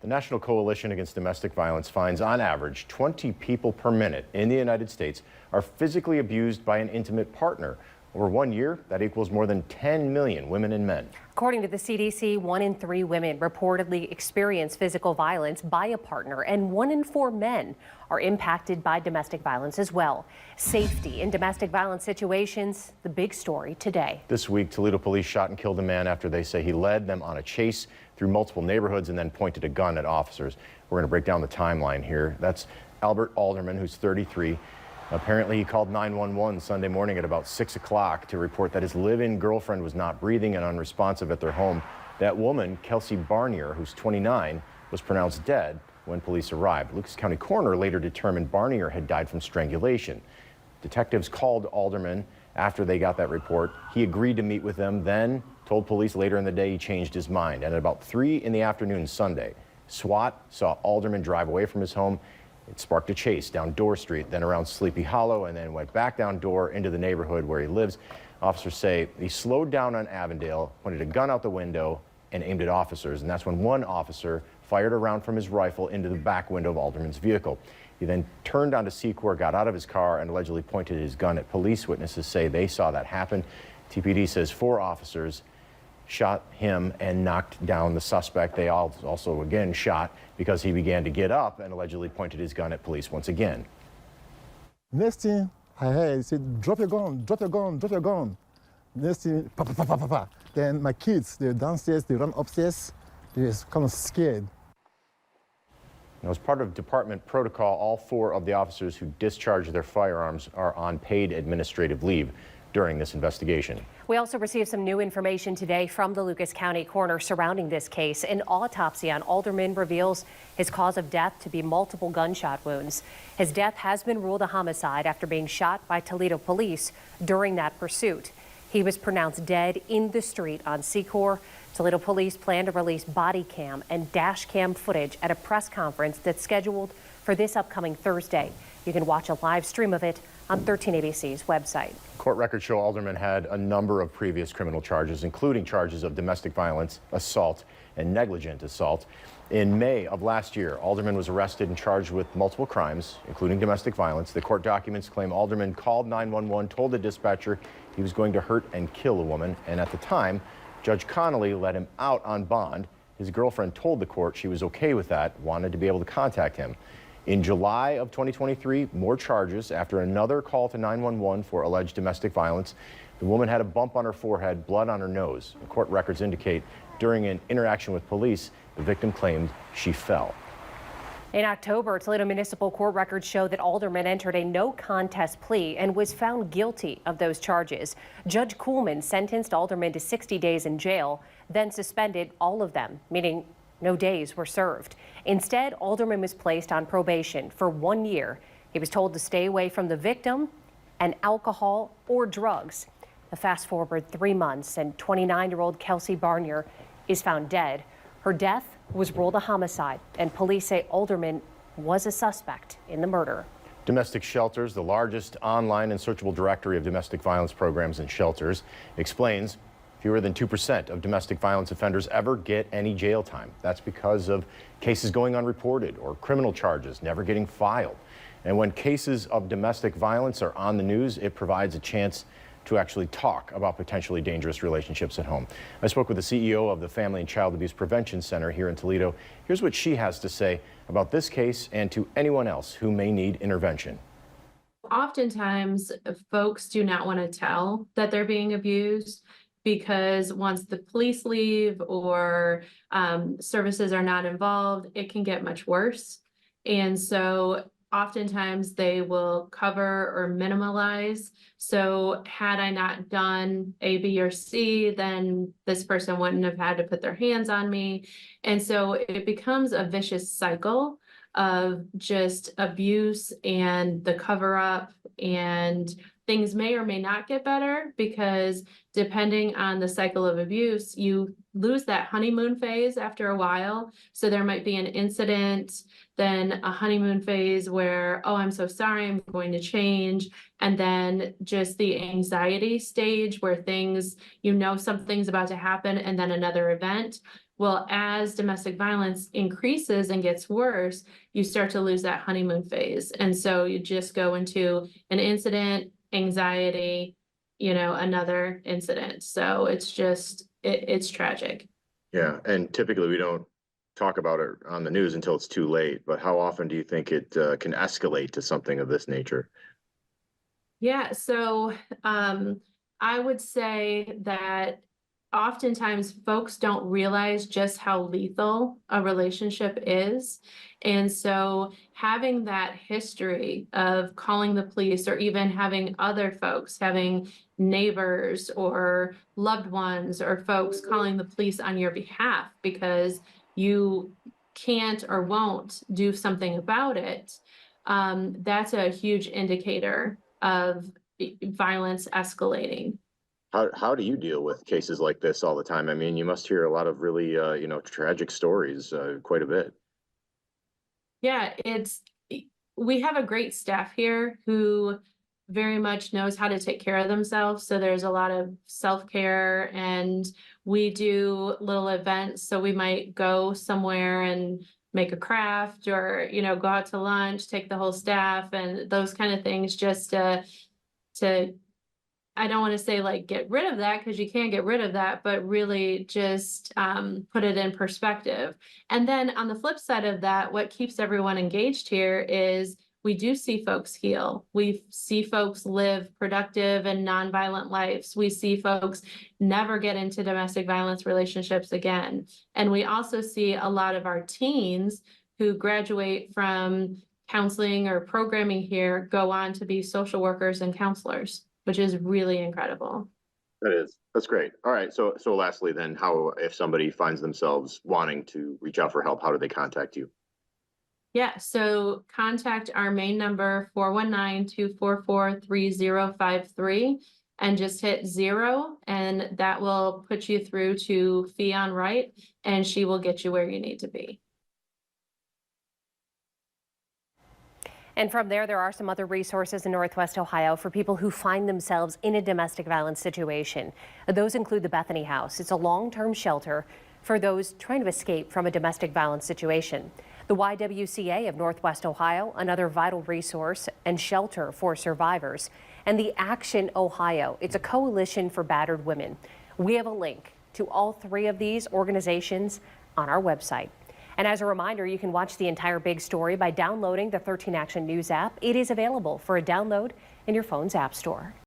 National Coalition Against Domestic Violence finds on average 20 people per minute in the United States are physically abused by an intimate partner. Over 1 year, that equals more than 10 million women and men. According to the CDC, 1 in 3 women reportedly experience physical violence by a partner, and 1 in 4 men are impacted by domestic violence as well. Safety in domestic violence situations, the big story today. This week, Toledo police shot and killed a man after they say he led them on a chase through multiple neighborhoods and then pointed a gun at officers. We're going to break down the timeline here. That's Albert Alderman, who's 33. Apparently, he called 911 Sunday morning at about 6 o'clock to report that his live-in girlfriend was not breathing and unresponsive at their home. That woman, Kelsey Barnier, who's 29, was pronounced dead when police arrived. Lucas County coroner later determined Barnier had died from strangulation. Detectives called Alderman after they got that report. He agreed to meet with them, then told police later in the day he changed his mind. And at about 3 in the afternoon Sunday, SWAT saw Alderman drive away from his home. It sparked a chase down Dorr Street, then around Sleepy Hollow, and then went back down Dorr into the neighborhood where he lives. Officers say he slowed down on Avondale, pointed a gun out the window, and aimed at officers. And that's when one officer fired a round from his rifle into the back window of Alderman's vehicle. He then turned onto Secor, got out of his car, and allegedly pointed his gun at police. Witnesses say they saw that happen. TPD says 4 officers shot him and knocked down the suspect. They also again shot because he began to get up and allegedly pointed his gun at police once again. Next thing I heard, he said, drop your gun, drop your gun, drop your gun. Next thing, pa, pa, pa, pa, pa, pa. Then my kids, they're downstairs, they run upstairs. They're kind of scared. Now, as part of department protocol, all 4 of the officers who discharged their firearms are on paid administrative leave during this investigation. We also received some new information today from the Lucas County coroner surrounding this case. An autopsy on Alderman reveals his cause of death to be multiple gunshot wounds. His death has been ruled a homicide after being shot by Toledo police during that pursuit. He was pronounced dead in the street on Secor. Toledo police plan to release body cam and dash cam footage at a press conference that's scheduled for this upcoming Thursday. You can watch a live stream of it on 13ABC's website. Court records show Alderman had a number of previous criminal charges, including charges of domestic violence, assault, and negligent assault. In May of last year, Alderman was arrested and charged with multiple crimes, including domestic violence. The court documents claim Alderman called 911, told the dispatcher he was going to hurt and kill a woman, and at the time, Judge Connolly let him out on bond. His girlfriend told the court she was okay with that, wanted to be able to contact him. In July of 2023, more charges after another call to 911 for alleged domestic violence. The woman had a bump on her forehead, blood on her nose. The court records indicate during an interaction with police, the victim claimed she fell. In October, Toledo Municipal Court records show that Alderman entered a no-contest plea and was found guilty of those charges. Judge Kuhlman sentenced Alderman to 60 days in jail, then suspended all of them, meaning no days were served. Instead, Alderman was placed on probation for 1 year. He was told to stay away from the victim and alcohol or drugs. Fast forward 3 months, and 29-year-old Kelsey Barnier is found dead. Her death was ruled a homicide, and police say Alderman was a suspect in the murder. Domestic Shelters, the largest online and searchable directory of domestic violence programs and shelters, explains fewer than 2% of domestic violence offenders ever get any jail time. That's because of cases going unreported or criminal charges never getting filed. And when cases of domestic violence are on the news, it provides a chance to actually talk about potentially dangerous relationships at home. I spoke with the CEO of the Family and Child Abuse Prevention Center here in Toledo. Here's what she has to say about this case and to anyone else who may need intervention. Oftentimes, folks do not want to tell that they're being abused, because once the police leave or services are not involved, it can get much worse. And so oftentimes they will cover or minimalize. So had I not done A, B, or C, then this person wouldn't have had to put their hands on me. And so it becomes a vicious cycle of just abuse and the cover up, and things may or may not get better because depending on the cycle of abuse, you lose that honeymoon phase after a while. So there might be an incident, then a honeymoon phase where, oh, I'm so sorry, I'm going to change. And then just the anxiety stage where things, something's about to happen, and then another event. Well, as domestic violence increases and gets worse, you start to lose that honeymoon phase. And so you just go into an incident, anxiety, another incident. So it's just, it's tragic. Yeah, and typically we don't talk about it on the news until it's too late. But how often do you think it can escalate to something of this nature? Yeah, so I would say that oftentimes folks don't realize just how lethal a relationship is. And so having that history of calling the police, or even having other folks, having neighbors or loved ones or folks calling the police on your behalf because you can't or won't do something about it, that's a huge indicator of violence escalating. How do you deal with cases like this all the time? I mean, you must hear a lot of really tragic stories quite a bit. Yeah, we have a great staff here who very much knows how to take care of themselves. So there's a lot of self-care, and we do little events. So we might go somewhere and make a craft, or, go out to lunch, take the whole staff and those kind of things, just to I don't want to say like get rid of that, because you can't get rid of that, but really just put it in perspective. And then on the flip side of that, what keeps everyone engaged here is we do see folks heal. We see folks live productive and nonviolent lives. We see folks never get into domestic violence relationships again. And we also see a lot of our teens who graduate from counseling or programming here go on to be social workers and counselors, which is really incredible. That's great. All right. So lastly then, how, if somebody finds themselves wanting to reach out for help, how do they contact you? Yeah, so contact our main number, 419-244-3053, and just hit 0, and that will put you through to Fionn Wright, and she will get you where you need to be. And from there are some other resources in Northwest Ohio for people who find themselves in a domestic violence situation. Those include the Bethany House. It's a long-term shelter for those trying to escape from a domestic violence situation. The YWCA of Northwest Ohio, another vital resource and shelter for survivors. And the Action Ohio, it's a coalition for battered women. We have a link to all 3 of these organizations on our website. And as a reminder, you can watch the entire big story by downloading the 13 Action News app. It is available for a download in your phone's app store.